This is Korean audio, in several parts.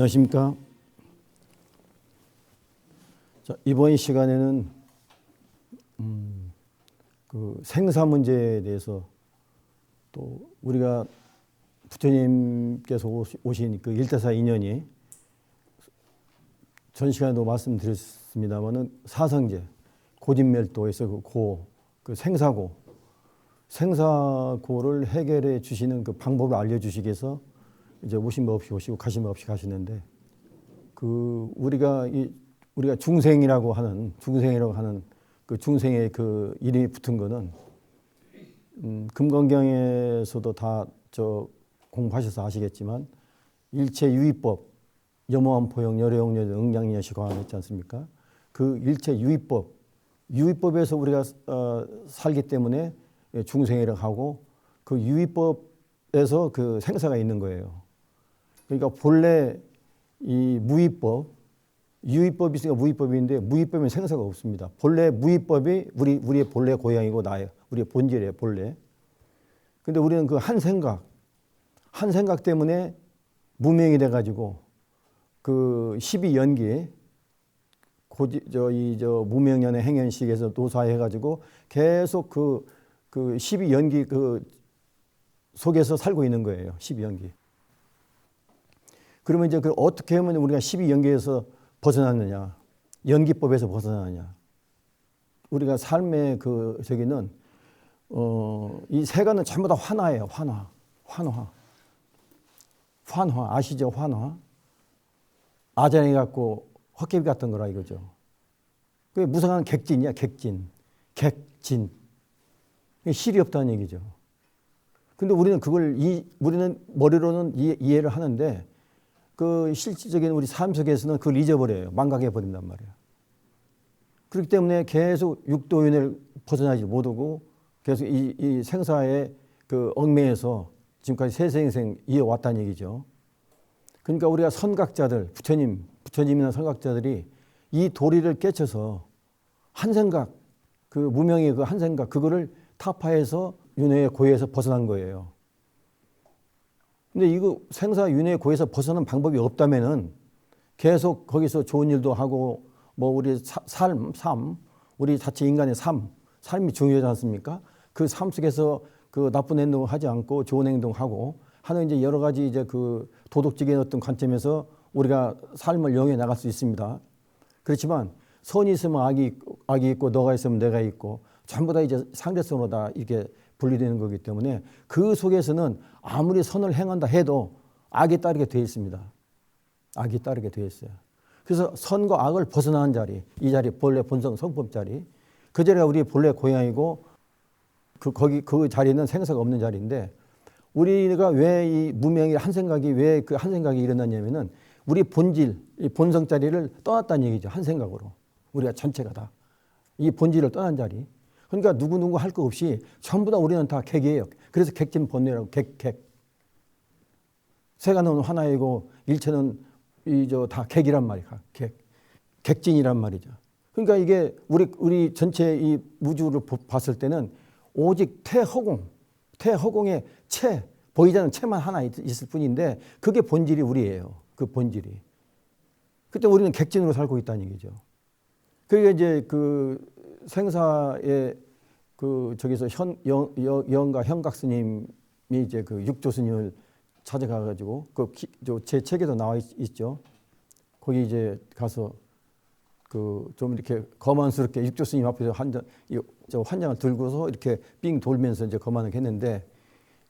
안녕하십니까. 자, 이번 시간에는 그 생사 문제에 대해서 또 우리가 부처님께서 오신 그 일대사 인연이 전 시간에도 말씀드렸습니다만은 사성제, 고진멸도에서 그 생사고를 해결해 주시는 그 방법을 알려주시기 위해서 이제 오신 법 없이 오시고 가신 법 없이 가시는데, 그 우리가 중생이라고 하는 그 중생의 그 이름이 붙은 거는 금강경에서도 다 공부하셔서 아시겠지만 일체 유의법, 염호한 포용 열애용렬 응양여시 과언했지 않습니까? 그 일체 유의법에서 우리가 살기 때문에 중생이라고 하고, 그 유의법에서 그 생사가 있는 거예요. 그러니까 본래 이 유의법이 있으니까 무의법인데, 무의법에는 생사가 없습니다. 본래 무의법이 우리의 본래 고향이고 나예요. 우리의 본질이에요, 본래. 근데 우리는 그 한 생각 때문에 무명이 돼가지고 그 12연기 무명연의 행연식에서 노사해가지고 계속 그 12연기 그 속에서 살고 있는 거예요. 12연기. 그러면 이제 그 어떻게 하면 우리가 12연기에서 벗어났느냐, 연기법에서 벗어나느냐. 우리가 삶의 그 저기는 이 세간은 전부 다 환화예요. 환화 아시죠? 환화. 아전이 같고 헛개비 같은 거라 이거죠. 그게 무상한 객진이야. 객진. 실이 없다는 얘기죠. 근데 우리는 우리는 머리로는 이해를 하는데, 그 실질적인 우리 삶 속에서는 그걸 잊어버려요. 망각해 버린단 말이에요. 그렇기 때문에 계속 육도윤회를 벗어나지 못하고 계속 이 생사의 그 얽매에서 지금까지 세생생 이어왔다는 얘기죠. 그러니까 우리가 선각자들, 부처님이나 선각자들이 이 도리를 깨쳐서 한 생각, 그 무명의 그 한 생각, 그거를 타파해서 윤회의 고해에서 벗어난 거예요. 근데 이거 생사 윤회의 고해에서 벗어난 방법이 없다면은 계속 거기서 좋은 일도 하고, 뭐 우리 삶, 우리 자체 인간의 삶이 중요하지 않습니까? 그 삶 속에서 그 나쁜 행동을 하지 않고 좋은 행동하고 하는 이제 여러 가지 이제 그 도덕적인 어떤 관점에서 우리가 삶을 영위해 나갈 수 있습니다. 그렇지만 선이 있으면 악이 있고 너가 있으면 내가 있고 전부 다 이제 상대성으로 다 이렇게 분리되는 거기 때문에 그 속에서는 아무리 선을 행한다 해도 악이 따르게 되어 있습니다. 악이 따르게 되어 있어요. 그래서 선과 악을 벗어나는 자리, 이 자리 본래 본성 성법 자리, 그 자리가 우리 본래 고향이고 그 자리는 생사가 없는 자리인데, 우리가 왜 이 무명의 한 생각이 왜 그 한 생각이 일어났냐면은 우리 본질, 이 본성 자리를 떠났다는 얘기죠. 한 생각으로. 우리가 전체가 다 이 본질을 떠난 자리. 그러니까 누구 할 거 없이 전부 다 우리는 다 객이에요. 그래서 객진본뇌라고 객. 세간은 하나이고 일체는 다 객이란 말이야. 객진이란 말이죠. 그러니까 이게 우리 전체 이 우주를 봤을 때는 오직 태허공의 보이지 않는 체만 하나 있을 뿐인데, 그게 본질이 우리예요. 그 본질이. 그때 우리는 객진으로 살고 있다는 얘기죠. 그게 이제 그 생사의 그 저기서 영가 현각 스님이 이제 그 육조 스님을 찾아가가지고 제 책에도 나와 있죠. 거기 이제 가서 그 좀 이렇게 거만스럽게 육조 스님 앞에서 환장을 들고서 이렇게 삥 돌면서 이제 거만을 했는데,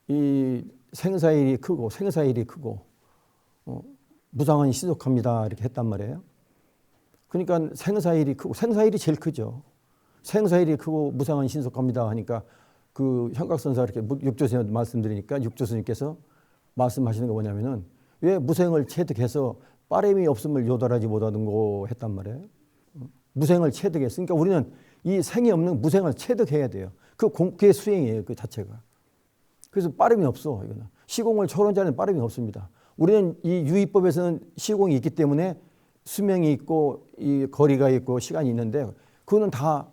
이 생사일이 크고 무상한 신속합니다 이렇게 했단 말이에요. 그러니까 생사일이 크고, 생사일이 제일 크죠. 생사일이 크고 무상한 신속합니다 하니까 그 현각선사 이렇게 육조스님 말씀드리니까 육조스님께서 말씀하시는 거 뭐냐면은, 왜 무생을 체득해서 빠름이 없음을 요달하지 못하는고 했단 말이에요. 무생을 체득했으니까 우리는 이 생이 없는 무생을 체득해야 돼요. 그게 수행이에요, 그 자체가. 그래서 빠름이 없어. 이거는 시공을 초월한 자는 빠름이 없습니다. 우리는 이 유의법에서는 시공이 있기 때문에 수명이 있고 이 거리가 있고 시간이 있는데, 그거는 다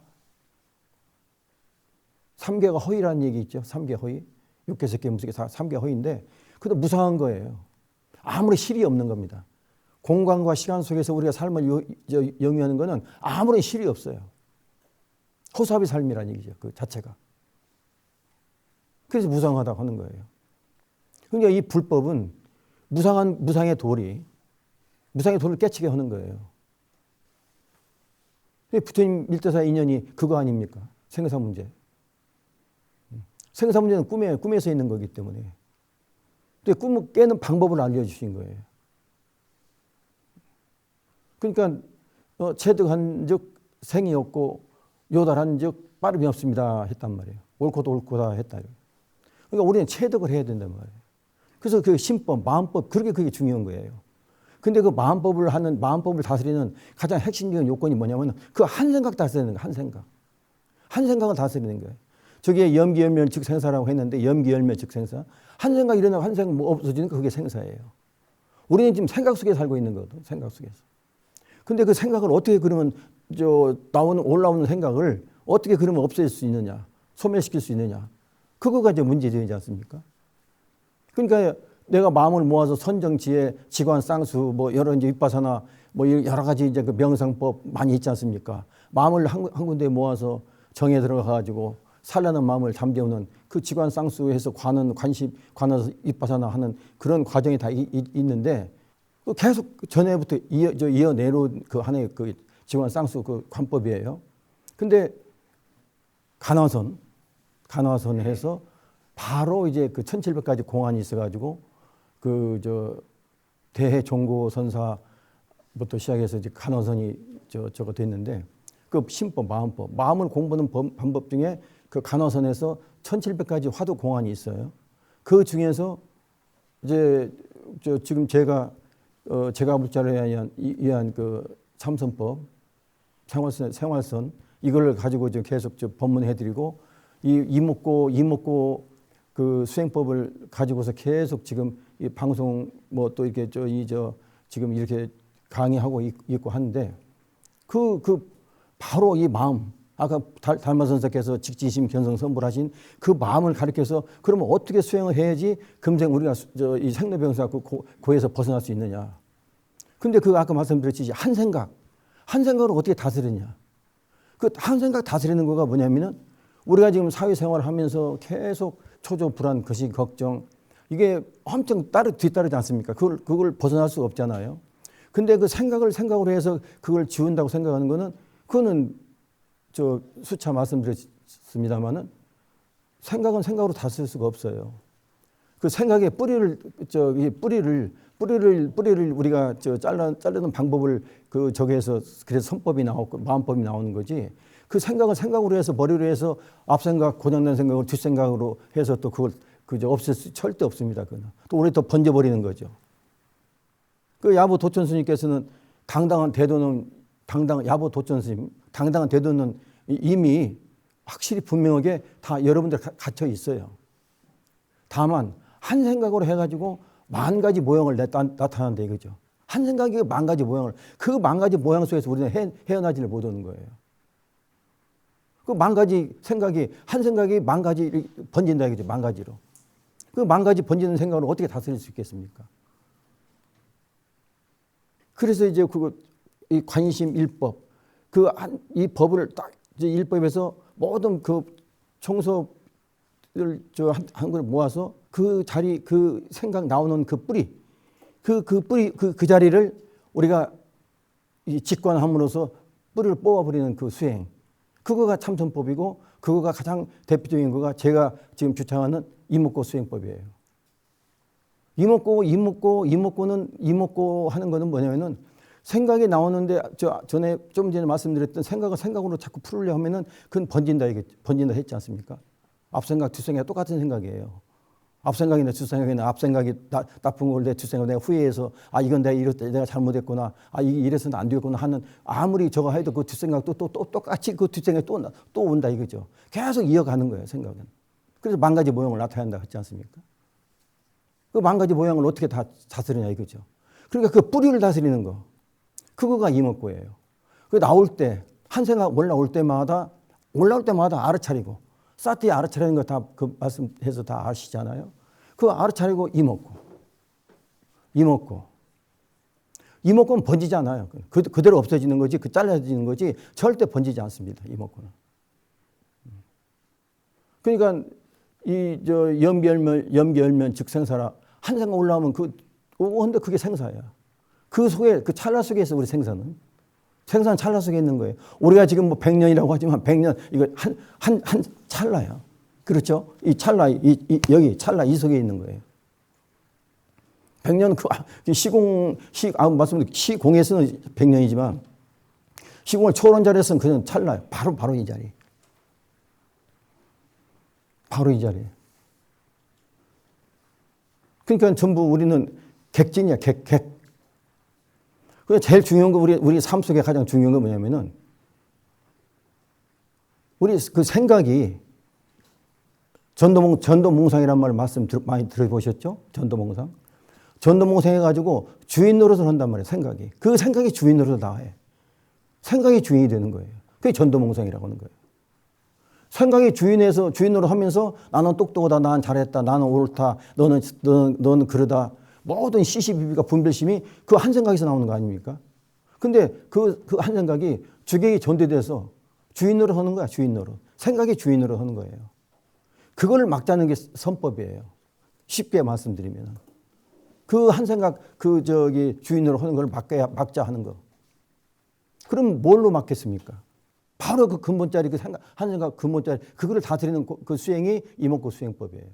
삼계가 허위라는 얘기 있죠. 삼계 허위. 육계, 색계, 무색계, 삼계 허위인데 그것도 무상한 거예요. 아무리 실이 없는 겁니다. 공간과 시간 속에서 우리가 삶을 영위하는 것은 아무런 실이 없어요. 허수아비 삶이라는 얘기죠. 그 자체가. 그래서 무상하다고 하는 거예요. 그러니까 이 불법은 무상의 도리를 깨치게 하는 거예요. 부처님 일대사 인연이 그거 아닙니까? 생사 문제. 생사 문제는 꿈에서 있는 거기 때문에. 근데 꿈을 깨는 방법을 알려주신 거예요. 그러니까 체득한 즉 생이 없고 요달한 즉 빠름이 없습니다 했단 말이에요. 옳고도 옳고다 했다. 그러니까 우리는 체득을 해야 된단 말이에요. 그래서 그 심법, 마음법 그게 중요한 거예요. 근데 그 마음법을 다스리는 가장 핵심적인 요건이 뭐냐면 그 한 생각 다스리는 거예요. 한 생각. 한 생각을 다스리는 거예요. 저게 염기열멸 즉 생사라고 했는데 염기열멸 즉 생사. 한 생각 일어나고 한 생각 없어지는 그게 생사예요. 우리는 지금 생각 속에 살고 있는 거거든. 생각 속에서. 근데 그 생각을 어떻게 그러면 올라오는 생각을 어떻게 그러면 없앨 수 있느냐. 소멸시킬 수 있느냐. 그거가 이제 문제되지 않습니까? 그러니까 내가 마음을 모아서 선정지혜, 지관, 쌍수, 뭐 여러 이제 윗바사나 뭐 여러 가지 이제 그 명상법 많이 있지 않습니까? 마음을 한 군데 모아서 정에 들어가가지고 살라는 마음을 잠재우는 그 지관, 쌍수에서 관심, 관해서 윗바사나 하는 그런 과정이 다 있는데 계속 전에부터 이어내려온 그 하나의 그 지관, 쌍수 그 관법이에요. 근데 간화선에서 바로 이제 그 1700가지 공안이 있어가지고 대해 종고 선사부터 시작해서 이제 간화선이 저거 됐는데 그 심법, 마음을 공부하는 방법 중에 그 간화선에서 1700가지 화두 공안이 있어요. 그 중에서 이제 지금 제가 물자를 위한 그 참선법, 생활선 이걸 가지고 이제 계속 법문해드리고 이목고 그 수행법을 가지고서 계속 지금 이 방송 뭐 또 이렇게 지금 이렇게 강의하고 있고 하는데 바로 이 마음 아까 달마 선생께서 직진심 견성 선불하신 그 마음을 가르쳐서 그러면 어떻게 수행을 해야지 금생 우리가 이 생로병사 고에서 벗어날 수 있느냐. 근데 아까 말씀드렸듯이 한 생각을 어떻게 다스리냐. 그 한 생각 다스리는 거가 뭐냐면은 우리가 지금 사회생활을 하면서 계속 초조 불안, 거시 걱정 이게 엄청 뒤따르지 않습니까? 그걸 벗어날 수가 없잖아요. 근데 그 생각으로 해서 그걸 지운다고 생각하는 거는 그거는 수차 말씀드렸습니다만은 생각은 생각으로 다스릴 수가 없어요. 그 생각의 뿌리를 우리가 자르는 방법을 저기에서 그래서 선법이 나오고 마음법이 나오는 거지. 그 생각은 생각으로 해서 머리로 해서 앞생각, 고장난 생각을 뒷생각으로 해서 또 그걸 없앨 수 절대 없습니다. 그건. 또 우리 더 번져버리는 거죠. 그 야부 도천 스님께서는 야부 도천 스님, 당당한 대도는 이미 확실히 분명하게 다 여러분들 갇혀 있어요. 다만 한 생각으로 해가지고 만 가지 모형을 나타난다 이거죠. 한 생각이 만 가지 모형을 그 만 가지 모형 속에서 우리는 헤어나지를 못하는 거예요. 그 만 가지 생각이 한 생각이 만 가지 번진다 이거죠. 만 가지로. 그 만 가지 번지는 생각을 어떻게 다스릴 수 있겠습니까? 그래서 이제 이 관심 일법 이 법을 딱 이제 일법에서 모든 그 총섭을 한 걸 모아서 그 자리 그 생각 나오는 그 뿌리 그 자리를 우리가 직관함으로써 뿌리를 뽑아버리는 그 수행 그거가 참선법이고 그거가 가장 대표적인 거가 제가 지금 주창하는 이목고 수행법이에요. 이목고 하는 거는 뭐냐면은 생각이 나오는데 좀 전에 말씀드렸던 생각을 생각으로 자꾸 풀으려 하면은 그건 번진다 했지 않습니까? 앞생각, 뒷생각 똑같은 생각이에요. 앞생각이나 뒷생각이나 앞생각이 나쁜 걸 내 뒷생각 내가 후회해서 이건 내가 잘못했구나. 이게 이래서는 안 되겠구나 하는 아무리 저거 해도 그 뒷생각도 또 똑같이 그 뒷생각이 또 온다 이거죠. 계속 이어가는 거예요, 생각은. 그래서 만 가지 모형을 나타낸다 했지 않습니까? 그 만 가지 모형을 어떻게 다 다스리냐 이거죠. 그러니까 그 뿌리를 다스리는 거. 그거가 이목고예요. 그 나올 때, 한 생각 올라올 때마다 알아차리고, 사티에 알아차리는 거 다 그 말씀해서 다 아시잖아요. 그 알아차리고 이목고. 이목구는 번지지 않아요. 그대로 없어지는 거지, 잘라지는 거지, 절대 번지지 않습니다. 이목구는. 그러니까 염기열면 즉 생사라. 한 생각 올라오면 근데 그게 생사야. 그 속에, 그 찰나 속에 있어, 우리 생사는. 생사는 찰나 속에 있는 거예요. 우리가 지금 뭐 100년이라고 하지만 100년, 이거 한 찰나야. 그렇죠? 이 찰나, 여기 찰나 이 속에 있는 거예요. 100년, 말씀드린 시공에서는 100년이지만, 시공을 초월한 자리에서는 그냥 찰나요. 바로 이 자리. 바로 이 자리. 그러니까 전부 우리는 객진이야, 객. 그래서 제일 중요한 거, 우리 삶 속에 가장 중요한 건 뭐냐면은, 우리 그 생각이, 전도몽상이라는 말 많이 들어보셨죠? 전도몽상. 전도몽상 해가지고 주인 노릇을 한단 말이에요, 생각이. 그 생각이 주인 노릇을 다 해. 생각이 주인이 되는 거예요. 그게 전도몽상이라고 하는 거예요. 생각이 주인 노릇 하면서 나는 똑똑하다, 나는 잘했다, 나는 옳다, 너는 그러다. 모든 시시비비가 분별심이 그 한 생각에서 나오는 거 아닙니까? 근데 그 한 생각이 주객이 전도돼서 주인 노릇 하는 거야, 주인 노릇. 생각이 주인 노릇 하는 거예요. 그걸 막자는 게 선법이에요. 쉽게 말씀드리면. 그 한 생각, 주인으로 하는 걸 막자 하는 거. 그럼 뭘로 막겠습니까? 바로 그 근본짜리, 한 생각 근본짜리, 그거를 다스리는 그 수행이 이목구 수행법이에요.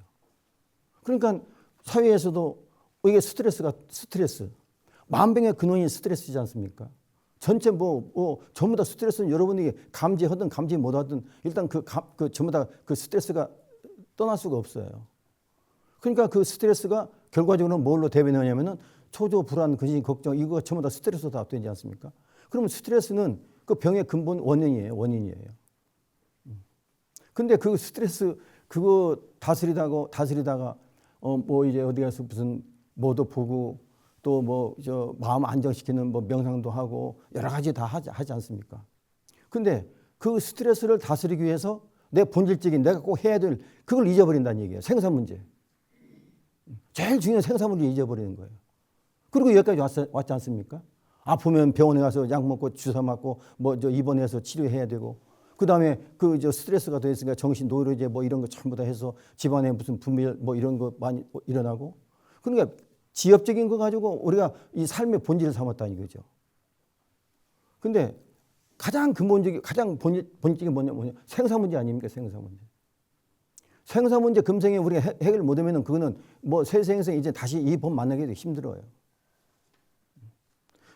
그러니까 사회에서도 이게 스트레스. 만병의 근원이 스트레스지 않습니까? 전체 전부 다 스트레스는 여러분이 감지하든 감지 못하든 일단 전부 다 그 스트레스가 떠날 수가 없어요. 그러니까 그 스트레스가 결과적으로 뭘로 대변하냐면은 초조, 불안, 근심, 걱정, 이거 전부 다 스트레스로 다 되지 않습니까? 그러면 스트레스는 그 병의 근본 원인이에요. 근데 그 스트레스, 그거 다스리다가, 이제 어디 가서 무슨 뭐도 보고 또 마음 안정시키는 명상도 하고 여러 가지 다 하지 않습니까? 근데 그 스트레스를 다스리기 위해서 내 본질적인 내가 꼭 해야 될 그걸 잊어버린다는 얘기예요. 생사 문제. 제일 중요한 생사 문제 잊어버리는 거예요. 그리고 여기까지 왔지 않습니까? 아프면 병원에 가서 약 먹고 주사 맞고 입원해서 치료해야 되고 그다음에 스트레스가 더 있으니까 정신 노이로제 이런 거 전부 다 해서 집안에 무슨 분별 이런 거 많이 일어나고 그러니까 지엽적인 거 가지고 우리가 이 삶의 본질을 삼았다는 거죠. 근데 가장 본질적인 뭐냐 생사 문제 아닙니까? 생사 문제. 생사 문제 금생에 우리가 해결 못하면은 그거는 세생에서 이제 다시 이 법 만나기도 힘들어요.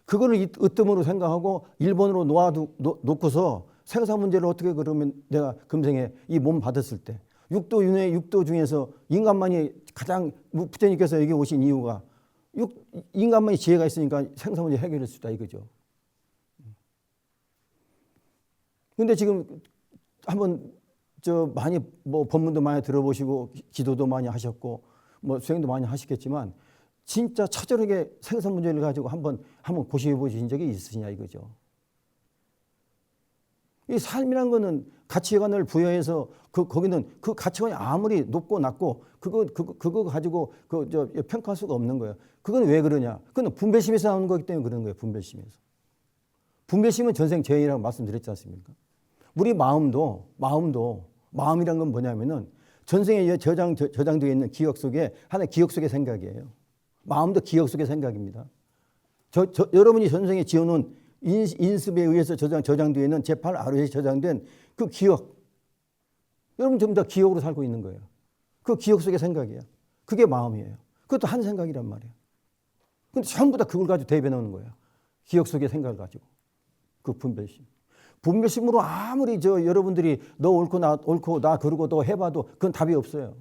그거를 으뜸으로 생각하고 일본으로 놓고서 생사 문제를 어떻게 그러면 내가 금생에 이 몸 받았을 때 육도 중에서 인간만이 가장 부처님께서 여기 오신 이유가 인간만이 지혜가 있으니까 생사 문제 해결할 수 있다 이거죠. 근데 지금 한번 많이 법문도 많이 들어보시고 기도도 많이 하셨고 수행도 많이 하시겠지만 진짜 처절하게 생사 문제를 가지고 한번 고심해 보신 적이 있으시냐 이거죠. 이 삶이란 거는 가치관을 부여해서 거기는 그 가치관이 아무리 높고 낮고 그거 가지고 평가할 수가 없는 거예요. 그건 왜 그러냐? 그건 분별심에서 나오는 거기 때문에 그런 거예요. 분별심에서. 분별심은 전생 죄이라고 말씀드렸지 않습니까? 우리 마음이란 건 뭐냐면은 전생에 저장되어 있는 기억 속에 하나의 기억 속의 생각이에요. 마음도 기억 속의 생각입니다. 여러분이 전생에 지어놓은 인습에 의해서 저장되어 있는 제8 아루에 저장된 그 기억. 여러분 전부 다 기억으로 살고 있는 거예요. 그 기억 속의 생각이에요. 그게 마음이에요. 그것도 한 생각이란 말이에요. 근데 전부 다 그걸 가지고 대변하는 거예요. 기억 속의 생각을 가지고. 그 분별심. 분별심으로 아무리 여러분들이 너 옳고 나 그러고 너 해봐도 그건 답이 없어요.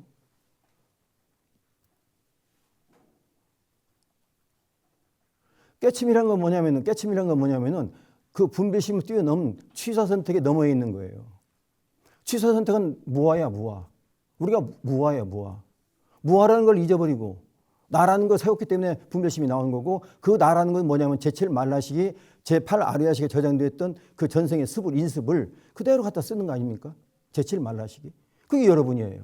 깨침이란 건 뭐냐면은 그 분별심을 뛰어넘은 취사 선택에 넘어 있는 거예요. 취사 선택은 무아야, 무아. 우리가 무아야, 무아. 무아라는 걸 잊어버리고 나라는 걸 세웠기 때문에 분별심이 나오는 거고 그 나라는 건 뭐냐면 제7 말라식이 제8 아리아식에 저장되었던 그 전생의 인습을 그대로 갖다 쓰는 거 아닙니까? 제7 말라식이. 그게 여러분이에요.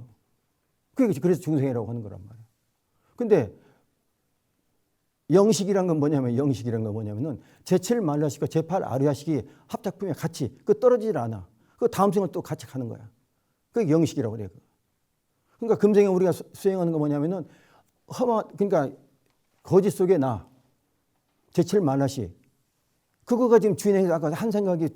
그래서 중생이라고 하는 거란 말이에요. 근데 영식이란 건 뭐냐면 제7 말라식과 제8 아리아식이 합작품이 같이 그 떨어지질 않아. 그 다음 생을 또 같이 가는 거야. 그게 영식이라고 그래요. 그러니까 금생에 우리가 수행하는 거 뭐냐면은 그러니까 거짓 속에 나 제7 말라식 그거가 지금 주인행사 아까 한 생각이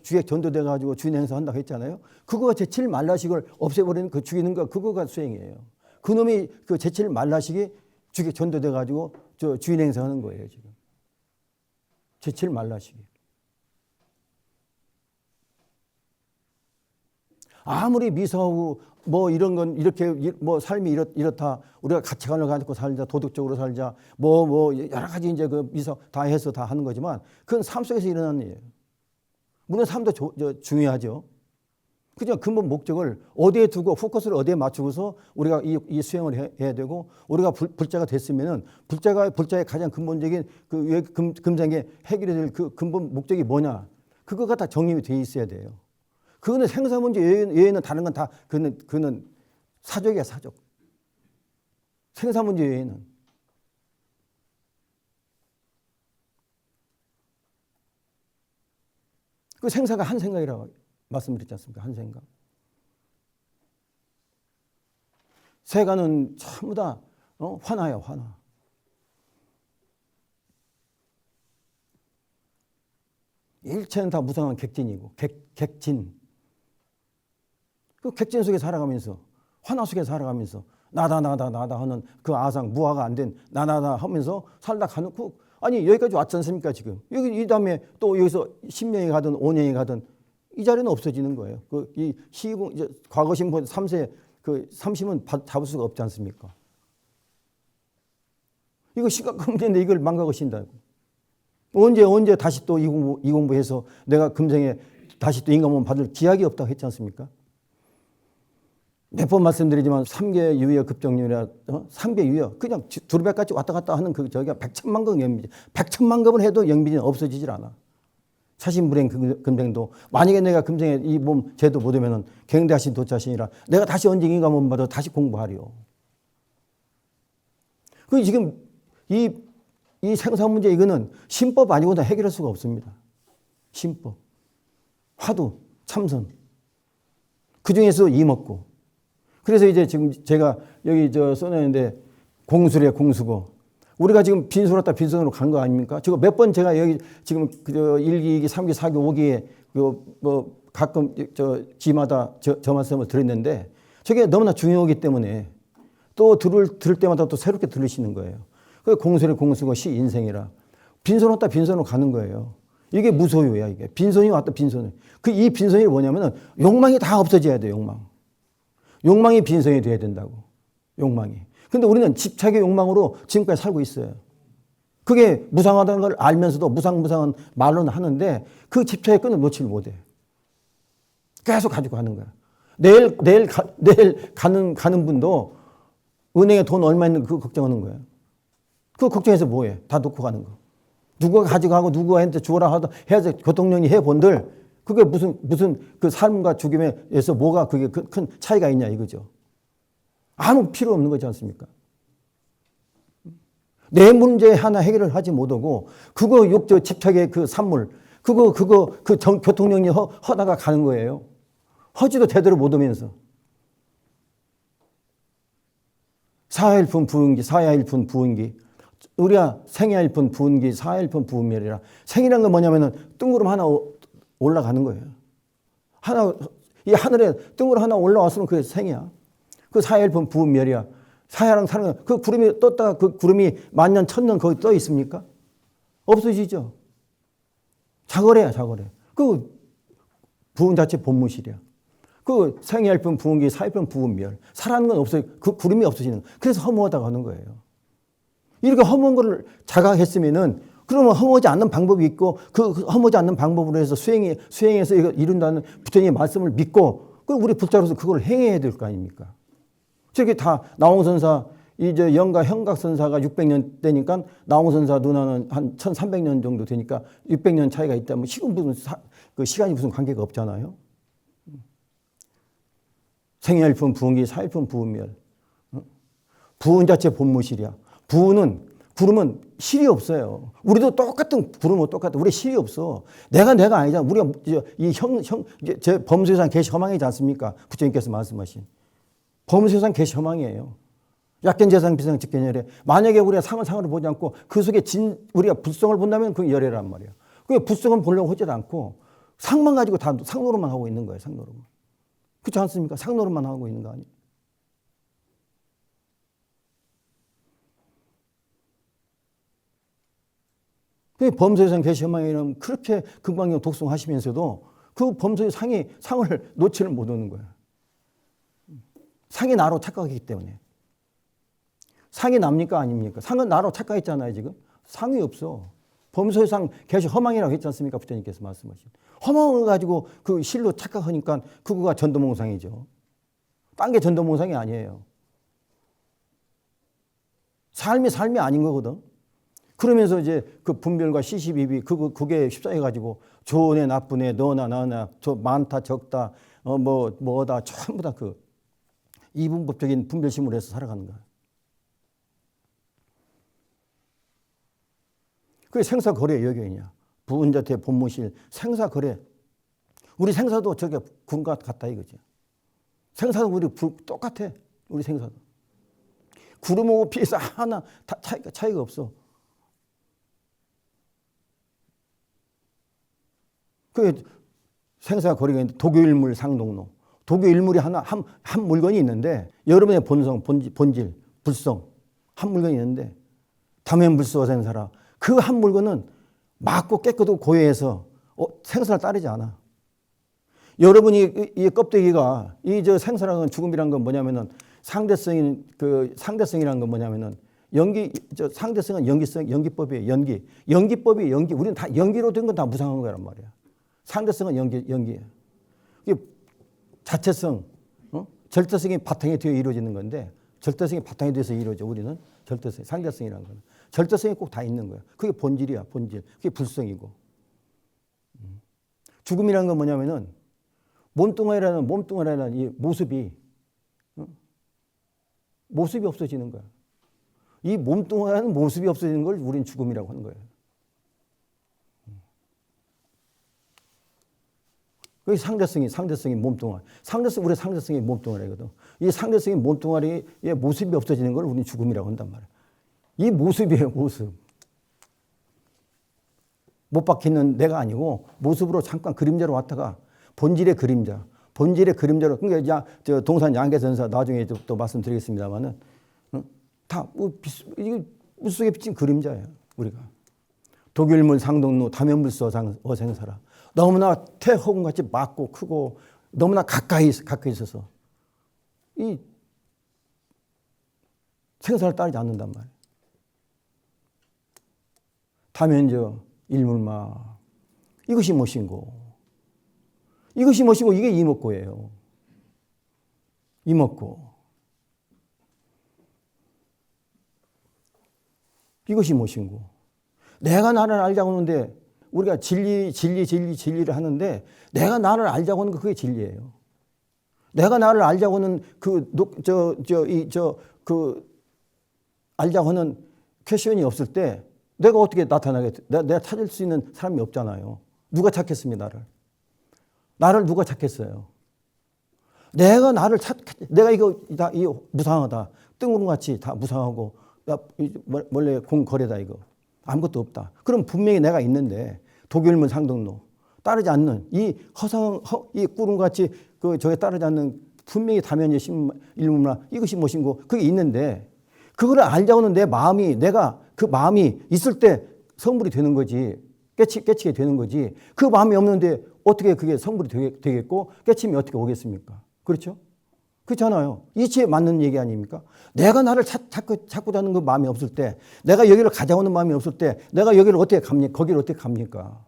주액 전도돼 가지고 주인행사 한다고 했잖아요. 그거가 제7 말라식을 없애버리는 그 죽이는 거 그거가 수행이에요. 그놈이 그 제7 말라식이 주객 전도돼 가지고 주인 행사하는 거예요, 지금. 제7 말라식이. 아무리 미사하고 뭐 이런 건 이렇게 뭐 삶이 이렇다. 우리가 가치관을 가지고 살자. 도덕적으로 살자. 뭐 여러 가지 이제 그 미사 다 해서 다 하는 거지만 그건 삶 속에서 일어나는 일이에요. 물론 삶도 중요하죠. 그냥 근본 목적을 어디에 두고 포커스를 어디에 맞추고서 우리가 이 수행을 해야 되고 우리가 불자가 됐으면은 불자의 가장 근본적인 그 금생에 해결해야 될 그 근본 목적이 뭐냐 그거가 다 정립이 돼 있어야 돼요. 그거는 생사 문제 외에는 다른 건 다 그는 사족이야 사족. 생사 문제 외에는 그 생사가 한 생각이라고 말씀드렸지 않습니까? 한 생각. 세간은 전부 다 화나요, 화나. 일체는 다 무상한 객진이고, 객진. 그 객진 속에 살아가면서, 화나 속에 살아가면서, 나다 하는 그 아상, 무화가 안 된 나다 하면서 살다 가는 아니, 여기까지 왔지 않습니까, 지금? 여기, 이 다음에 또 여기서 10년이 가든 5년이 가든 이 자리는 없어지는 거예요. 이 시공, 이제 과거 신분 3세, 그 30은 잡을 수가 없지 않습니까? 이거 심각한 문제인데 이걸 망각하신다고. 언제 다시 또 이 공부해서 내가 금생에 다시 또 인간몸 받을 기약이 없다고 했지 않습니까? 몇 번 말씀드리지만 3계 유여 급정률이라 3계 유여 그냥 두루백같이 왔다 갔다 하는 저기가 100천만 급 영비진 100천만 급을 해도 영비진 없어지질 않아. 사신불행 금생도 만약에 내가 금생에 이 몸 제도 못 오면은 갱대하신 도자신이라 내가 다시 언제 인간 몸 받아 다시 공부하리요. 그 지금 이 생사 문제 이거는 신법 아니고는 해결할 수가 없습니다. 신법, 화두, 참선 그 중에서 이먹고 그래서 이제 지금 제가 여기 써놨는데 공수래 공수고. 우리가 지금 빈손 왔다 빈손으로 간 거 아닙니까? 지금 몇 번 제가 여기 지금 1기, 2기, 3기, 4기, 5기에 가끔 지마다 저 말씀을 드렸는데 저게 너무나 중요하기 때문에 또 들을 때마다 또 새롭게 들으시는 거예요. 그 공소래 공수고 시 인생이라. 빈손 왔다 빈손으로 가는 거예요. 이게 무소유야, 이게. 빈손이 왔다 빈손이. 이 빈손이 뭐냐면은 욕망이 다 없어져야 돼요, 욕망. 욕망이 빈손이 돼야 된다고. 욕망이. 근데 우리는 집착의 욕망으로 지금까지 살고 있어요. 그게 무상하다는 걸 알면서도 무상한 말로는 하는데 그 집착의 끈을 놓지를 못해. 계속 가지고 가는 거야. 내일 가는 분도 은행에 돈 얼마 있는 그거 걱정하는 거예요. 그거 걱정해서 뭐해? 다 놓고 가는 거. 누가 가지고 가고 누가 한테 주어라 하도 해야지 교통령리 해본들 그게 무슨 그 삶과 죽음에서 뭐가 그게 큰 차이가 있냐 이거죠. 아무 필요 없는 거지 않습니까? 내 문제 하나 해결을 하지 못하고 그거 집착의 그 산물 그거 교통령리 하다가 가는 거예요. 허지도 제대로 못 오면서. 사야일품 부은기 사야일품 부은기 우리가 생야일품 부은기 사야일품 부은멸이라. 생이란 건 뭐냐면은 뜬구름 하나 올라가는 거예요. 이 하늘에 뜬구름 하나 올라왔으면 그게 생이야. 그 사야일품 부은멸이야. 사야랑 사는 그 구름이 떴다가 그 구름이 만년 천년 거기 떠 있습니까? 없어지죠. 자거래야 자거래. 그 부은 자체 본무실이야. 그 생야일품 부은기 사야일품 부은멸. 사라는 건 없어요. 그 구름이 없어지는 거예요. 그래서 허무하다고 하는 거예요. 이렇게 허무한 거를 자각했으면은 그러면 허무하지 않는 방법이 있고 그 허무하지 않는 방법으로 해서 수행해서 이거 이룬다는 부처님의 말씀을 믿고 그럼 우리 불자로서 그걸 행해야 될 거 아닙니까? 저게 다 나홍선사 이제 영가 형각선사가 600년 되니까 나홍선사 누나는 한 1300년 정도 되니까 600년 차이가 있다면 그 시간이 무슨 관계가 없잖아요. 생야일품 부은기 사일품 부은멸. 부은 자체 본무실이야. 부은은 부르면 실이 없어요. 우리도 똑같은 부르면 똑같아. 우리 실이 없어. 내가 아니잖아. 우리가 제 범수상 계시 허망이지 않습니까? 부처님께서 말씀하신 범수상 계시 허망이에요. 약견재상 비상 직견열애. 만약에 우리가 상으로 보지 않고 그 속에 우리가 불성을 본다면 그건 열애란 말이에요. 그 불성은 보려고 하지도 않고 상만 가지고 다 상노릇만 하고 있는 거예요. 상노릇만. 그렇지 않습니까? 상노릇만 하고 있는 거 아니에요. 범소유상 계시망이는 그렇게 금강경 독송하시면서도 그 범소유 상을 놓지를 못하는 거예요. 상이 나로 착각하기 때문에. 상이 납니까 아닙니까? 상은 나로 착각했잖아요 지금. 상이 없어. 범소유상 계시 허망이라고 했지 않습니까? 부처님께서 말씀하신. 허망을 가지고 그 실로 착각하니까 그거가 전도몽상이죠. 딴 게 전도몽상이 아니에요. 삶이 아닌 거거든. 그러면서 이제 그 분별과 시시비비 그게 휩싸여가지고 좋은 애 나쁜 애 너나 나나 저 많다 적다 뭐다 전부 다 그 이분법적인 분별심으로 해서 살아가는 거야. 그게 생사거래 여경이냐. 부은자태 본무실 생사거래. 우리 생사도 저게 군과 같다 이거지. 생사도 우리 똑같아. 우리 생사도. 구름하고 비해서 하나 다 차이가 없어. 그 생사거래가 있는데 도교일물 상동로. 도교일물이 한 물건이 있는데 여러분의 본성, 본질, 불성 한 물건이 있는데 담연불수와 생사라. 그 한 물건은 맑고 깨끗하고 고요해서 생사를 따르지 않아. 여러분이 이 껍데기가 저 생사라는 죽음이란 건 뭐냐면은 상대성이라는 건 뭐냐면은 상대성은 연기법이에요. 연기법이 우리는 다 연기로 된 건 다 무상한 거란 말이야. 상대성은 연기예요. 이게 자체성, 절대성이 바탕에 되어 이루어지는 건데 절대성이 바탕에 되어서 이루어져. 우리는 절대성, 상대성이라는 거는 절대성이 꼭 다 있는 거야. 그게 본질이야, 본질. 그게 불성이고. 죽음이라는 건 뭐냐면은 몸뚱아리라는 이 모습이 없어지는 거야. 이 몸뚱아리라는 모습이 없어지는 걸 우리는 죽음이라고 하는 거예요. 그 상대성이 몸뚱아리. 우리 상대성이 몸뚱아리거든. 이 상대성이 몸뚱아리의 모습이 없어지는 걸 우리는 죽음이라고 한단 말이야. 이 모습이에요, 모습. 못 박히는 내가 아니고 모습으로 잠깐 그림자로 왔다가 본질의 그림자로. 그러니까 저 동산 양계전사 나중에 또 말씀드리겠습니다만은 다 이게 물속에 비친 그림자예요, 우리가. 독일물 상동루 담연불수 어생사라. 너무나 태호금같이 맑고 크고 너무나 가까이 있어서 이 생사를 따르지 않는단 말이에요. 다면저 일물마 이것이 무엇인고 이게 이목고예요. 이목고 이것이 무엇인고 내가 나를 알자고 하는데 우리가 진리를 하는데 내가 나를 알자고 하는 거 그게 진리예요. 내가 나를 알자고 하는 알자고 하는 퀘션이 없을 때 내가 어떻게 나타나겠어? 내가 찾을 수 있는 사람이 없잖아요. 누가 찾겠습니까, 나를 누가 찾겠어요? 내가 이거 무상하다. 뜬구름같이 다 무상하고, 원래 공거래다, 이거. 아무것도 없다. 그럼 분명히 내가 있는데, 독일문 상등로, 따르지 않는, 이 구름같이 저게 따르지 않는 분명히 다면의 일문화, 이것이 무엇인고, 그게 있는데, 그거를 알자고는 내 마음이, 내가 그 마음이 있을 때 성불이 되는 거지. 깨치게 되는 거지. 그 마음이 없는데 어떻게 그게 성불이 되겠고 깨침이 어떻게 오겠습니까? 그렇죠? 그렇잖아요. 이치에 맞는 얘기 아닙니까? 내가 나를 찾고자 하는 그 마음이 없을 때, 내가 여기를 가져오는 마음이 없을 때, 내가 여기를 어떻게 갑니까? 거기를 어떻게 갑니까?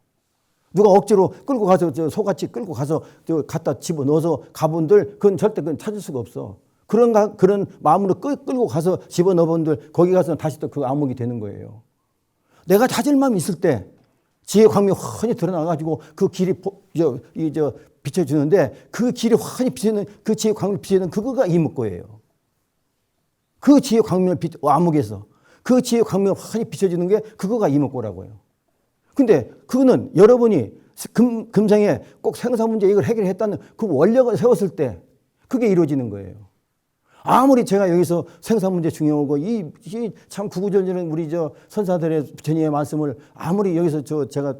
누가 억지로 끌고 가서 소같이 끌고 가서 갖다 집어넣어서 가본들 그건 찾을 수가 없어. 그런 마음으로 끌고 가서 집어넣어본들 거기 가서 다시 또 그 암흑이 되는 거예요. 내가 찾을 마음이 있을 때 지혜 광명이 훤히 드러나가지고 그 길이 비춰주는데 그 길이 훤히 비치는 그 지혜 광명을 비치는 그거가 이목고예요. 그 지혜 광명을 암흑에서 그 지혜의 광명이 환히 비춰지는 게 그거가 이목고라고요. 근데 그거는 여러분이 금생에 꼭 생사 문제 이걸 해결했다는 그 원력을 세웠을 때 그게 이루어지는 거예요. 아무리 제가 여기서 생사 문제 중요하고 이 참 구구절절한 우리 저 선사들의 부처님의 말씀을 아무리 여기서 제가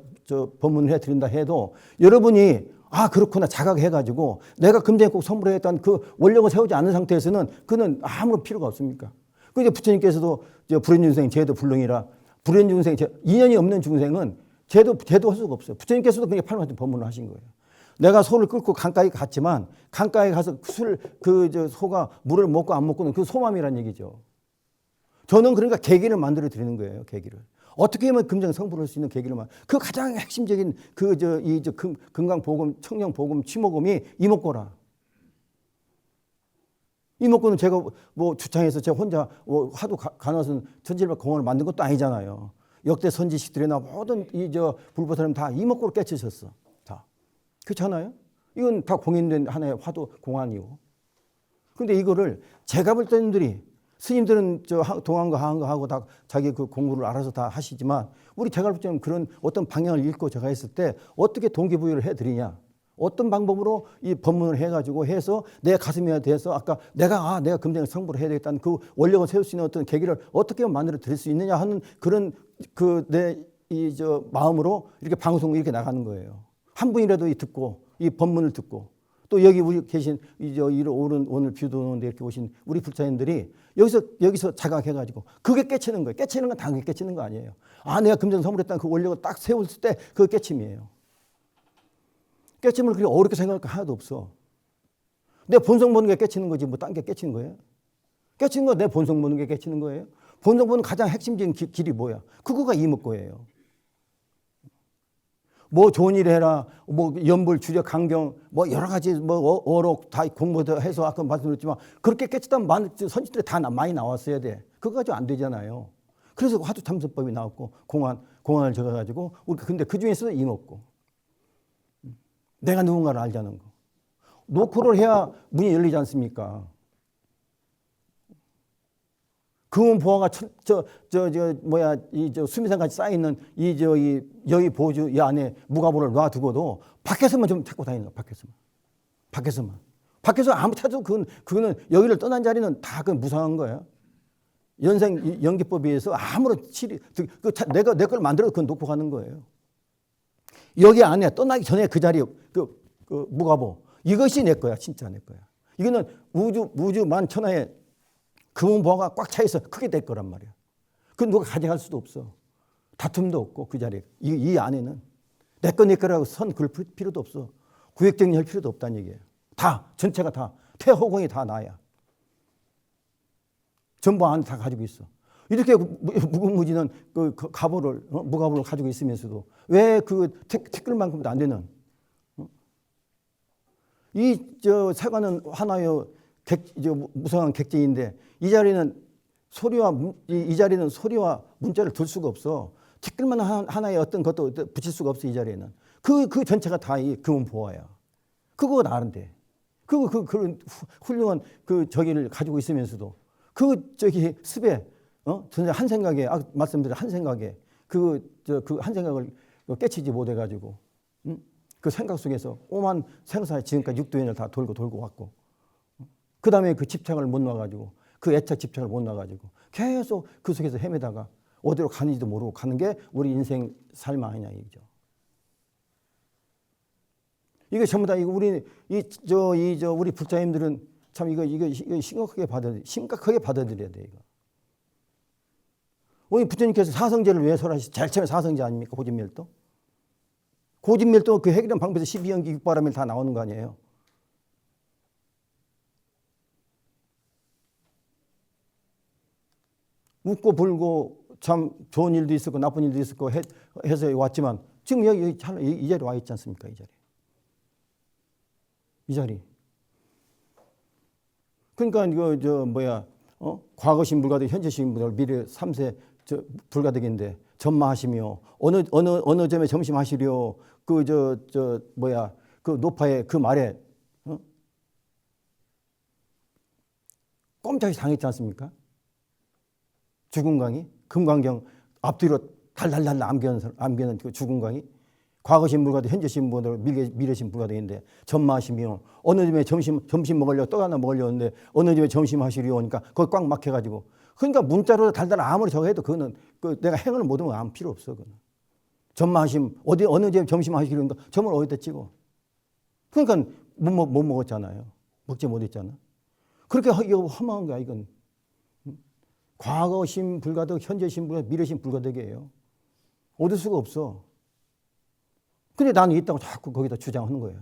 법문을 해드린다 해도 여러분이 아 그렇구나 자각해가지고 내가 금생에 꼭 선물해야겠다는 그 원력을 세우지 않는 상태에서는 그는 아무런 필요가 없습니까? 그 이제 부처님께서도 불현중생 제도 불능이라 불현중생 인연이 없는 중생은 제도 할 수가 없어요. 부처님께서도 그게 8만 법문을 하신 거예요. 내가 소를 끌고 강가에 갔지만 강가에 가서 소가 물을 먹고 안 먹고는 그 소맘이란 얘기죠. 저는 그러니까 계기를 만들어 드리는 거예요. 계기를. 어떻게 하면 금생 성불할 수 있는 계기를 그 가장 핵심적인 금강보금, 청량보금, 취모금이 이목고라. 이목고는 제가 주창해서 제가 혼자 화두 가나선 천지일박 공원을 만든 것도 아니잖아요. 역대 선지식들이나 모든 불보살님 다 이목고를 깨치셨어. 다. 그렇잖아요? 이건 다 공인된 하나의 화두 공안이고. 근데 이거를 제가 볼 때님들이 스님들은 동안과 하한과 하고 다 자기 그 공부를 알아서 다 하시지만 우리 제가 볼 때는 그런 어떤 방향을 읽고 제가 했을 때 어떻게 동기부여를 해드리냐. 어떤 방법으로 이 법문을 해가지고 해서 내 가슴에 대해서 아까 내가 금생에 성불을 해야 되겠다는 그 원력을 세울 수 있는 어떤 계기를 어떻게 만들어 드릴 수 있느냐 하는 그런 내 마음으로 이렇게 방송을 이렇게 나가는 거예요. 한 분이라도 듣고 이 법문을 듣고 또 여기 우리 계신 오늘 비도 오는데 이렇게 오신 우리 불자님들이 여기서 자각해가지고 그게 깨치는 거예요. 깨치는 건 당연히 깨치는 거 아니에요. 아 내가 금생 선물했다는 그 원력을 딱 세웠을 때 그게 깨침이에요. 깨침을 그렇게 어렵게 생각할 거 하나도 없어. 내 본성 보는 게 깨치는 거지 뭐 딴 게 깨치는 거예요? 깨치는 거 내 본성 보는 게 깨치는 거예요? 본성 보는 가장 핵심적인 길이 뭐야? 그거가 이목고예요. 뭐 좋은 일 해라, 뭐 연불, 주력, 강경, 뭐 여러 가지 뭐 어록 다 공부도 해서 아까 말씀드렸지만 그렇게 깨치다면 선지들이 다 많이 나왔어야 돼. 그거 가지고 안 되잖아요. 그래서 화두 참선법이 나왔고 공안을 적어가지고 근데 그 중에서도 이목고. 내가 누군가를 알자는 거. 노크를 해야 문이 열리지 않습니까? 금은 보화가 수미산같이 쌓여있는 여기 보주 이 안에 무가보를 놔두고도 밖에서만 좀 찾고 다니는 거야. 밖에서만. 밖에서 아무 찾아도 그거는 여기를 떠난 자리는 다 무상한 거야. 연기법에 의해서 아무런 내가 내 걸 만들어서 그건 놓고 가는 거예요. 여기 안에 떠나기 전에 그 자리 무가보 이것이 내 거야. 진짜 내 거야. 이거는 우주 만천하에 금은 보화가 꽉 차 있어. 그게 내 거란 말이야. 그건 누가 가져갈 수도 없어. 다툼도 없고 그 자리에 이 안에는 내 거라고 선 그을 필요도 없어. 구획정리할 필요도 없다는 얘기예요. 다 전체가 다 태호공이 다 나야. 전부 안에 다 가지고 있어. 이렇게 무궁무진한 무가보를 가지고 있으면서도 왜 티끌만큼도 안 되는 세관은 하나의 무성한 객지인데 이 자리는 소리와 문자를 둘 수가 없어. 티끌만 하나의 어떤 것도 붙일 수가 없어. 이 자리에는 그 전체가 다 이 금은 보화야. 그거 나른데 그런 훌륭한 저기를 가지고 있으면서도 습에 전혀 한 생각에 말씀드린 한 생각에 한 생각을 깨치지 못해가지고 그 생각 속에서 오만 생사에 지금까지 육도연을 다 돌고 왔고 그 다음에 그 집착을 못 놔가지고 그 애착 집착을 못 놔가지고 계속 그 속에서 헤매다가 어디로 가는지도 모르고 가는 게 우리 인생 삶 아니냐 이거죠. 이게 전부 다 우리 불자님들은 참 이거 심각하게 받아들여야 돼 이거. 우리 부처님께서 사성제를 왜 설하시? 제일 처음에 사성제 아닙니까? 고진멸도. 고진멸도 그 해결한 방법에서 12연기 육바람일 다 나오는 거 아니에요. 웃고 불고 참 좋은 일도 있었고 나쁜 일도 있었고 해서 왔지만 지금 여기 이 자리에 와 있지 않습니까? 이 자리. 그러니까 과거신 불가득 현재신 불가득 미래 3세 불가득인데 전마하시며 어느 점에 점심하시려 그 노파의 그 말에 꼼짝이 당했지 않습니까? 죽은 강이 금강경 앞뒤로 달달달 남기는 그 죽은 강이 과거신 불가도 현재신 불가도 미래신 불가도인데 전마하시며 어느 집에 점심 먹으려고 떡 하나 먹으려고 하는데 어느 집에 점심 하시려고 하니까 거기 꽉 막혀가지고 그러니까 문자로 달달 아무리 저거 해도 그거는 내가 행을 못 하면 아무 필요 없어. 그거는. 전마하심 어느 집에 점심 하시려고 하니까 점을 어디다 찍어. 그러니까 못 먹었잖아요. 먹지 못했잖아. 그렇게 허망한 거야 이건. 과거신 불가득 현재신 불가득 미래신 불가득이에요. 얻을 수가 없어. 근데 나는 있다고 자꾸 거기다 주장하는 거예요.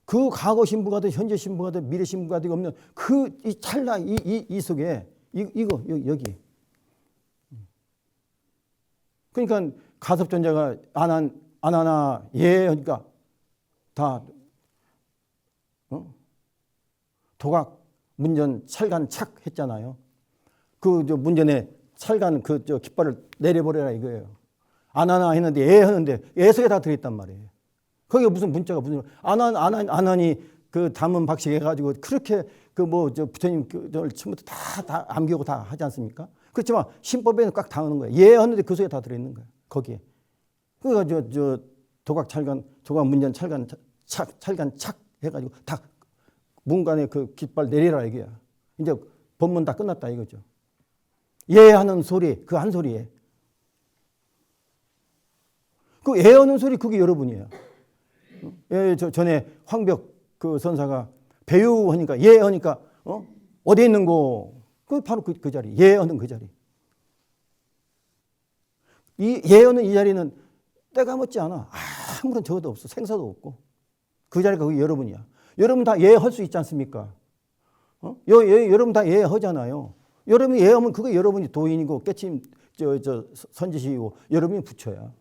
그 과거신 불가득 현재신 불가득 미래신 불가득이 없는 그 이 찰나 이 속에 이거 여기. 그러니까 가섭존자가 안 하나 예 하니까 다 도각 문전 찰간 착 했잖아요. 그 문전에 찰간 깃발을 내려버려라 이거예요. 안 하나 했는데 예 하는데 예 속에 다 들어있단 말이에요. 거기에 무슨 문자가 무슨 안 하니 그 담은 박식 해가지고 그렇게 부처님 처음부터 다 암기하고 다 하지 않습니까? 그렇지만 신법에는 꽉 당하는 거예요. 예 하는데 그 속에 다 들어있는 거예요. 거기에. 그러니까 도각 찰간 도각 문전 찰간 착 해가지고 다 문간에 그 깃발 내리라 이게야. 이제 법문 다 끝났다 이거죠. 예 하는 소리 그 한 소리에. 그 예 하는 소리 그게 여러분이에요. 예, 전에 황벽 그 선사가 배우 하니까 예 하니까 어디에 있는고 그 바로 그 자리 예 하는 그 자리. 이 예 하는 이 자리는 때가 묻지 않아. 아무런 저것도 없어. 생사도 없고. 그 자리가 그게 여러분이야. 여러분 다 예 할 수 있지 않습니까? 여러분 다 예 하잖아요. 여러분이 예 하면 그게 여러분이 도인이고 깨침 선지식이고 여러분이 부처야.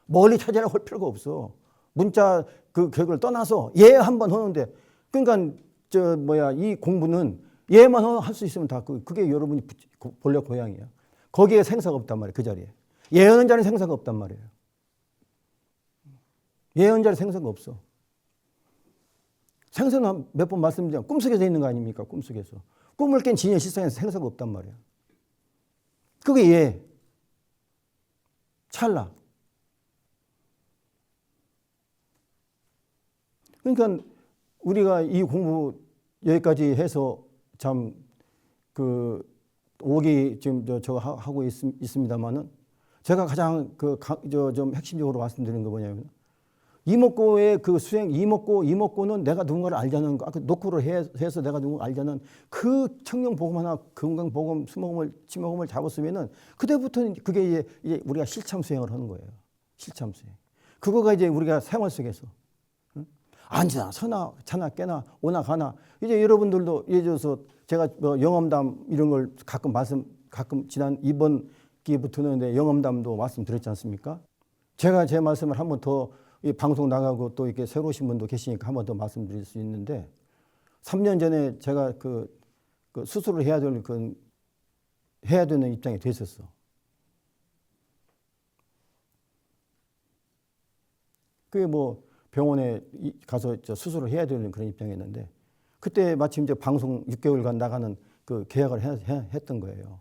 멀리 찾아라 할 필요가 없어. 문자 그걸 떠나서 예 한번 하는데 그러니까 이 공부는 예만 할 수 있으면 다 그게 여러분이 본래 고향이야. 거기에 생사가 없단 말이에요. 그 자리에. 예 하는 자리에 생사가 없단 말이에요. 예 하는 자리에 생사가 없어. 생사는 몇 번 말씀드리면 꿈속에서 있는 거 아닙니까? 꿈속에서. 꿈을 깬 진여 실상에서 생사가 없단 말이에요. 그게 예. 찰나. 그러니까 우리가 이 공부 여기까지 해서 참 오기 지금 저거 하고 있습니다만은 제가 가장 좀 핵심적으로 말씀드리는 거 뭐냐면 이목고의 그 수행 이목고는 내가 누군가를 알자는 거, 녹구를 해서 내가 누군가 알자는 그 청룡복음 하나 건강복음 치목음을 잡았으면은 그때부터는 그게 이제 우리가 실참 수행을 하는 거예요. 실참 수행. 그거가 이제 우리가 생활 속에서 앉으나 서나 자나 깨나 오나 가나 이제 여러분들도 예를 들어서 제가 영험담 이런 걸 가끔 지난 이번 기회부터는 영험담도 말씀드렸지 않습니까? 제가 제 말씀을 한 번 더 이 방송 나가고 또 이렇게 새로 오신 분도 계시니까 한 번 더 말씀드릴 수 있는데 3년 전에 제가 그 수술을 해야 되는 입장이 됐었어. 그게 병원에 가서 수술을 해야 되는 그런 입장이었는데 그때 마침 이제 방송 6개월간 나가는 그 계약을 했던 거예요.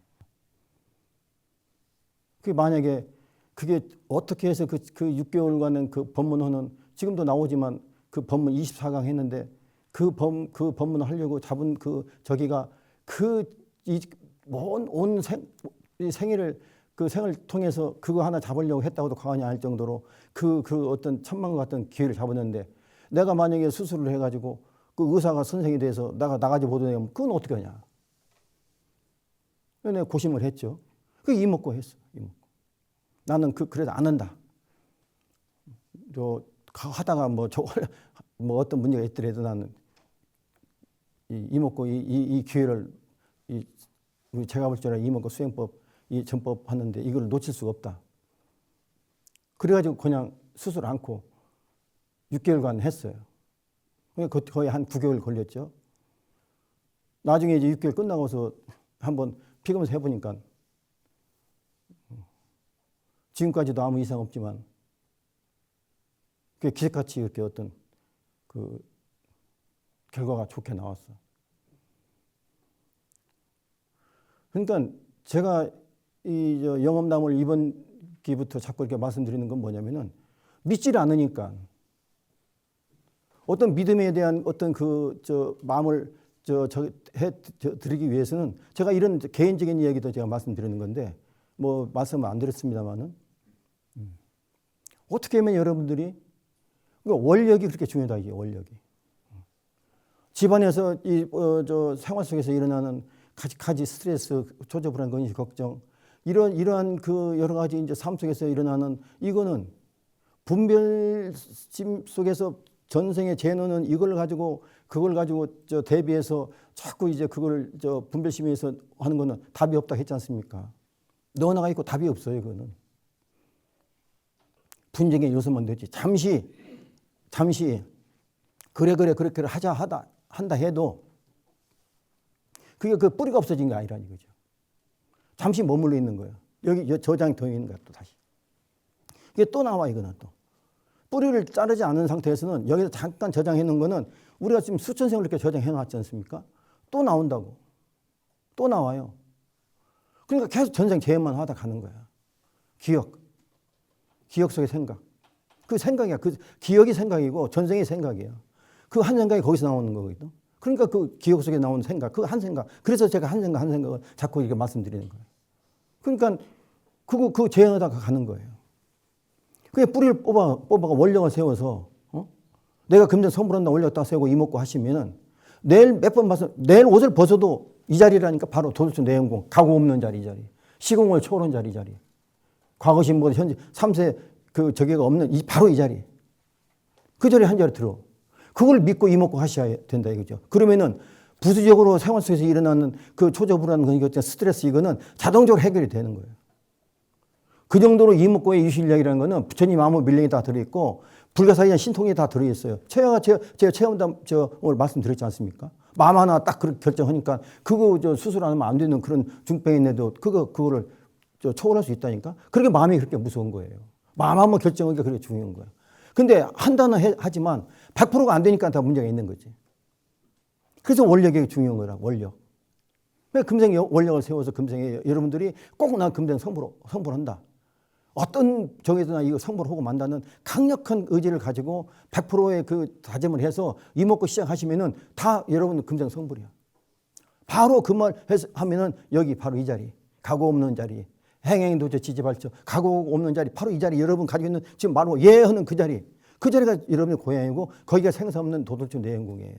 그게 만약에 그게 어떻게 해서 그 6개월간은 그 법문하는 지금도 나오지만 그 법문 24강 했는데 그 법문을 하려고 잡은 저기가 온 생일을 그 생을 통해서 그거 하나 잡으려고 했다고도 과언이 아닐 정도로 그 어떤 천만 같은 기회를 잡았는데 내가 만약에 수술을 해가지고 그 의사가 선생이 돼서 나가지 못하면 그건 어떻게 하냐. 내가 고심을 했죠. 그 이목고 했어. 이목고. 나는 그래도 안 한다. 하다가 어떤 문제가 있더라도 나는 이목고 이 기회를 제가 볼 때는 이목고 수행법 이 전법 하는데 이걸 놓칠 수가 없다. 그래가지고 그냥 수술 않고 6개월간 했어요. 거의 한 9개월 걸렸죠. 나중에 이제 6개월 끝나고서 한번 피검사 해보니까 지금까지도 아무 이상 없지만 그게 기적같이 이렇게 어떤 그 결과가 좋게 나왔어. 그러니까 제가 이 영업담을 이번 기부터 자꾸 이렇게 말씀드리는 건 뭐냐면은 믿질 않으니까 어떤 믿음에 대한 어떤 마음을 드리기 위해서는 제가 이런 개인적인 이야기도 제가 말씀드리는 건데 뭐 말씀 안 드렸습니다만은 어떻게 하면 여러분들이 원력이 그렇게 중요하다 이게 원력이 집안에서 생활 속에서 일어나는 가지 스트레스, 조조불안, 근심, 걱정 이러한 그 여러 가지 이제 삶 속에서 일어나는 이거는 분별심 속에서 전생에 재놓는 이걸 가지고 그걸 가지고 대비해서 자꾸 이제 그걸 분별심에서 하는 거는 답이 없다 했지 않습니까? 넣어나가 있고 답이 없어요, 그거는. 분쟁의 요소만 되지. 잠시 그렇게 한다 해도 그게 그 뿌리가 없어진 게 아니라 이거죠. 잠시 머물러 있는 거예요. 여기 저장이 더 있는 거야, 또 다시. 이게 또 나와, 이거는 또. 뿌리를 자르지 않은 상태에서는 여기서 잠깐 저장해 놓은 거는 우리가 지금 수천 생을 이렇게 저장해 놨지 않습니까? 또 나온다고. 또 나와요. 그러니까 계속 전생 재현만 하다 가는 거야. 기억 속의 생각. 그 생각이야. 그 기억이 생각이고 전생이 생각이에요. 그 한 생각이 거기서 나오는 거거든요. 그러니까 그 기억 속에 나오는 생각, 그 한 생각. 그래서 제가 한 생각을 자꾸 이렇게 말씀드리는 거예요. 그러니까 그거 재현하다가 가는 거예요. 그게 뿌리를 뽑아가 원력을 세워서 내가 금전 선물한다 원력 딱 세우고 이목구 하시면은 내일 몇 번 봐서 내일 옷을 벗어도 이 자리라니까 바로 도둑촌 내연공 가고 없는 자리 이 자리 시공을 초월한 자리 이 자리 과거신보다 현재 3세 그 저기가 없는 바로 이 자리 그 자리에 한 자리 들어 그걸 믿고 이목구 하셔야 된다 이거죠. 그러면은 부수적으로 생활 속에서 일어나는 그 초조불안 그 스트레스 이거는 자동적으로 해결이 되는 거예요. 그 정도로 이목구의 유실력이라는 거는 부처님 아무 밀령이 다 들어있고 불가사의한 신통이 다 들어있어요. 제가 체험담 오늘 말씀드렸지 않습니까? 마음 하나 딱 그렇게 결정하니까 그거 수술 안 하면 안 되는 그런 중병인데도 그거를 초월할 수 있다니까. 그렇게 마음이 그렇게 무서운 거예요. 마음 한번 결정하기가 그렇게 중요한 거예요. 근데 한다는 하지만 100%가 안 되니까 다 문제가 있는 거지. 그래서 원력이 중요한 거라 원력. 금생에 원력을 세워서 금생에 여러분들이 꼭 난 금생 성불한다. 어떤 정에서나 이거 성불하고 만다는 강력한 의지를 가지고 100%의 그 다짐을 해서 이목구 시작하시면은 다 여러분 금생 성불이야. 바로 그 말 하면은 여기 바로 이 자리, 가고 없는 자리, 행행도저 지지발처, 가고 없는 자리, 바로 이 자리 여러분 가지고 있는 지금 말로 예하는 그 자리가 여러분의 고향이고 거기가 생사 없는 도덕적 내연궁이에요.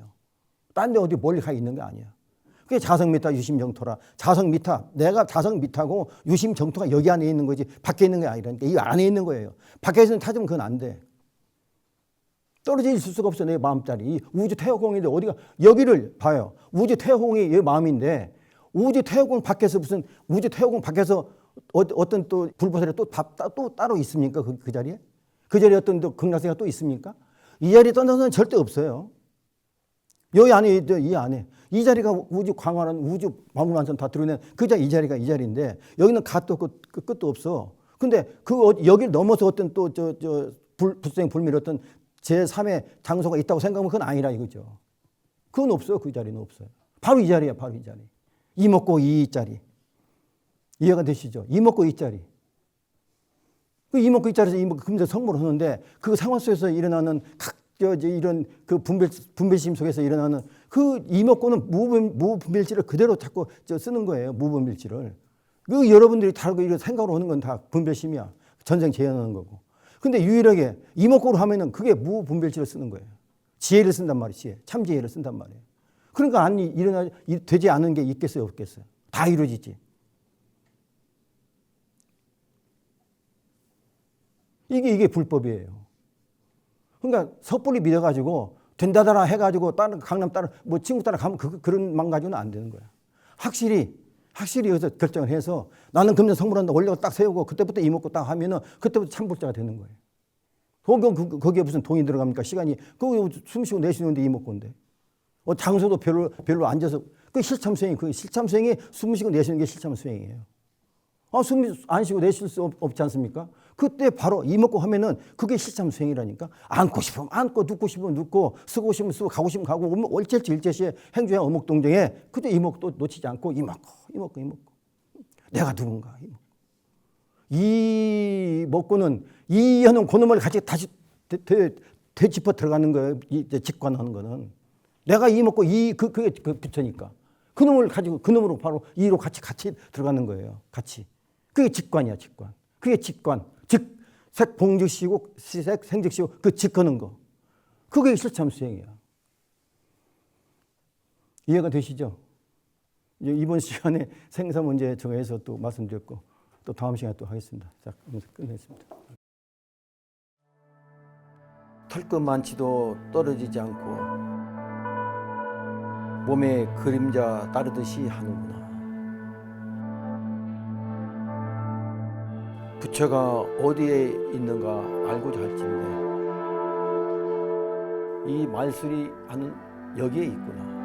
딴 데 어디 멀리 가 있는 게 아니야. 그게 자성미타 유심정토라. 자성미타, 내가 자성미타고 유심정토가 여기 안에 있는 거지 밖에 있는 게 아니라니까. 이 안에 있는 거예요. 밖에서는 찾으면 그건 안 돼. 떨어져 있을 수가 없어 내 마음자리. 우주 태호공인데 어디가 여기를 봐요. 우주 태호공이 내 마음인데 우주 태호공 밖에서 무슨 우주 태호공 밖에서 어떤 또 불보살이 또 따로 있습니까? 그 자리에? 그 자리에 어떤 또 극락세가 또 있습니까? 이 자리에 떠나서는 절대 없어요. 여기 안에 이 안에 이 자리가 우주 광활한 우주 만물만천 다 드러낸 그 자리 이 자리가 이 자리인데 여기는 갓도 끝도 없어. 근데 여기를 넘어서 어떤 또 불생 불밀 어떤 제3의 장소가 있다고 생각하면 그건 아니라 이거죠. 그건 없어요. 그 자리는 없어요. 바로 이 자리야. 바로 이 자리. 이목구 이 자리. 이해가 되시죠? 이목구 이 자리. 그 이목구 이 자리에서 이목구 금세 성불을 하는데 그 상황 속에서 일어나는 이런 그 분별심 속에서 일어나는 그 이목구는 무분별지를 그대로 자꾸 쓰는 거예요. 무분별지를. 그 여러분들이 다르고 이런 생각으로 하는 건 다 분별심이야. 전생 재현하는 거고. 근데 유일하게 이목구로 하면은 그게 무분별지를 쓰는 거예요. 지혜를 쓴단 말이에요. 지혜. 참지혜를 쓴단 말이에요. 그러니까 되지 않은 게 있겠어요? 없겠어요? 다 이루어지지. 이게 불법이에요. 그러니까 섣불리 믿어가지고 된다더라 해가지고 다른 강남 따라 뭐 친구 따라 가면 그런 맘 가지고는 안 되는 거야. 확실히 여기서 결정을 해서 나는 금전 성불한다 원력을 딱 세우고 그때부터 이목구 딱 하면은 그때부터 참불자가 되는 거예요. 거기에 무슨 돈이 들어갑니까? 시간이 숨 쉬고 내쉬는데 이목구인데 장소도 별로 앉아서 그 실참수행이 실참수행이 숨 쉬고 내쉬는 게 실참수행이에요. 숨 안 쉬고 내쉴 수 없지 않습니까? 그때 바로 이목구 하면은 그게 실참수행이라니까. 앉고 싶으면 앉고 눕고 싶으면 눕고 쓰고 싶으면 쓰고 가고 싶으면 가고 일제시 행주야 어목동정에 그때 이목구 또 놓치지 않고 이목구. 내가 누군가. 이 먹고는 이 하는 그놈을 같이 다시 되짚어 들어가는 거예요. 이제 직관하는 거는. 내가 이 먹고 그게 그 부처니까. 그놈을 가지고 그놈으로 바로 이로 같이 들어가는 거예요. 같이. 그게 직관이야, 직관. 그게 직관. 즉, 색봉즉시고 시색 생즉시고 그 직하는 거. 그게 실참 수행이야. 이해가 되시죠? 이번 시간에 생사 문제 정해서 또 말씀드렸고 또 다음 시간에 또 하겠습니다. 자, 끝냈습니다. 털끝 많지도 떨어지지 않고 몸에 그림자 따르듯이 하는구나. 부처가 어디에 있는가 알고자 할진데 이 말술이 하는 여기에 있구나.